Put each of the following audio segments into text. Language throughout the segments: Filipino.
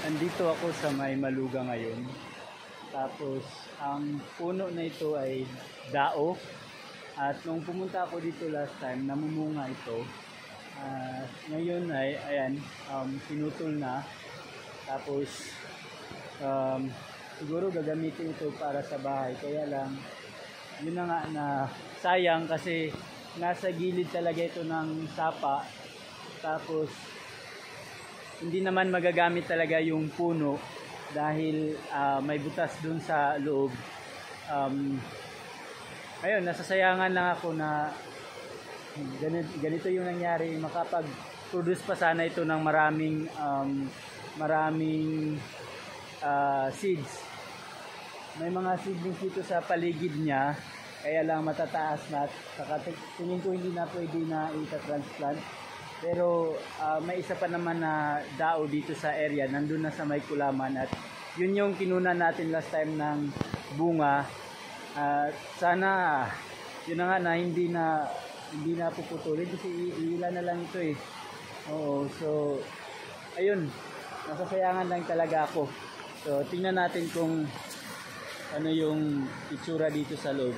Andito ako sa may Maluga ngayon. Tapos ang puno na ito ay dao. At nung pumunta ako dito last time, namumunga ito. Ngayon ay ayan, pinutol na. Tapos siguro gagamitin ito para sa bahay. Kaya lang yun na nga na sayang kasi nasa gilid talaga ito ng sapa. Tapos hindi naman magagamit talaga yung puno dahil may butas dun sa loob. Ayun, nasasayangan lang ako na ganito yung nangyari. Makapag-produce pa sana ito ng maraming seeds. May mga seedlings dito sa paligid niya, kaya lang matataas na. Saka tingin ko hindi na pwede na i-transplant. Pero may isa pa naman na dao dito sa area, nandun na sa may Kulaman, at yun yung kinunan natin last time ng bunga. Sana yun na nga na hindi na puputulin kasi ilan na lang ito eh. Oo, so ayun, nasasayangan lang talaga ako. So tingnan natin kung ano yung itsura dito sa loob.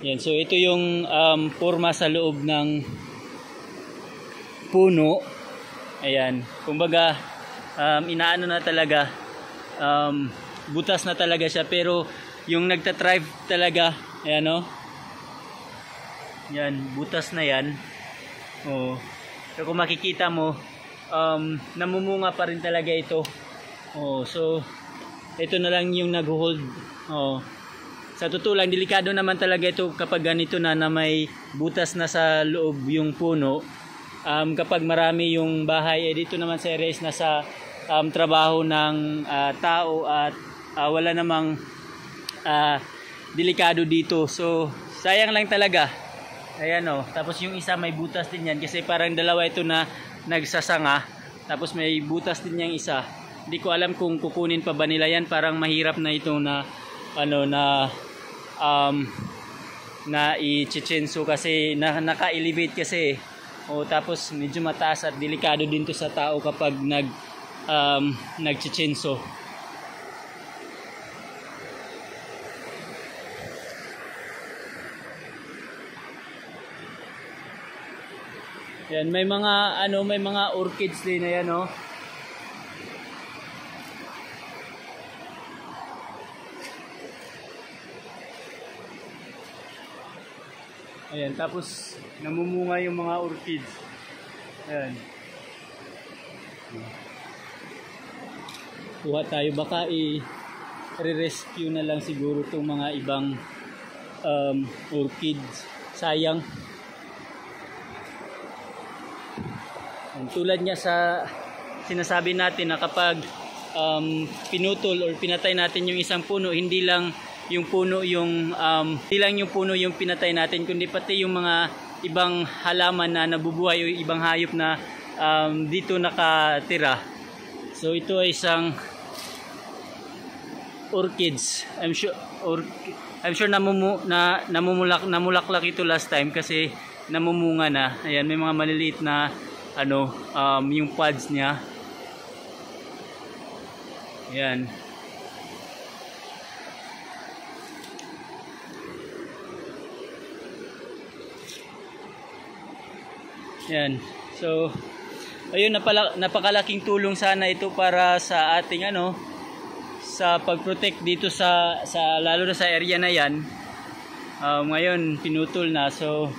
Yan, so ito yung forma sa loob ng puno. Ayan, kumbaga inaano na talaga, butas na talaga siya, pero yung nagtatrive talaga, ayan o. Yan, butas na yan. Oh. So kung makikita mo, namumunga pa rin talaga ito. Oh, so ito na lang yung nag-hold. Oh. Sa totoo lang, delikado naman talaga ito kapag ganito na may butas na sa loob yung puno. Kapag marami yung bahay, dito naman sa area is nasa trabaho ng tao at wala namang delikado dito. So sayang lang talaga. Ayan o. Tapos yung isa may butas din yan kasi parang dalawa ito na nagsasanga. Tapos may butas din yung isa. Hindi ko alam kung kukunin pa ba nila yan. Parang mahirap na ito na na i-chinso kasi naka-elevate kasi. O tapos medyo mataas at delikado din to sa tao kapag nag-chinso. Yan, may mga orchids din na yan, oh. Ayan, tapos namumunga yung mga orchids. Ayan. Kuha tayo, baka i-rescue na lang siguro itong mga ibang orchids. Sayang. Tulad niya sa sinasabi natin na kapag pinutol or pinatay natin yung isang puno, hindi lang yung puno yung pinatay natin, kundi pati yung mga ibang halaman na nabubuhay o ibang hayop na dito nakatira. So ito ay isang orchids. I'm sure namulaklak ito last time kasi namumunga na. Ayan, may mga maliliit na yung pods niya. Ayan. Yan. So ayun, napakalaking tulong sana ito para sa ating sa pag-protect dito sa lalo na sa area na yan. Ngayon pinutol na. So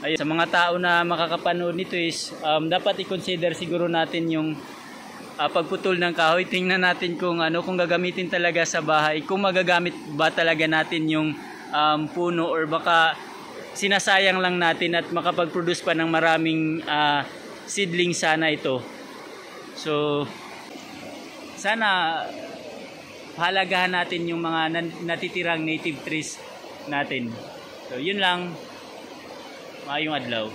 ayun, sa mga tao na makakapanood nito is dapat i-consider siguro natin yung pagputol ng kahoy. Tingnan natin kung gagamitin talaga sa bahay, kung magagamit ba talaga natin yung puno or baka sinasayang lang natin at makapag-produce pa ng maraming seedling sana ito. So sana pahalagahan natin yung mga natitirang native trees natin. So yun lang. Maayong adlaw.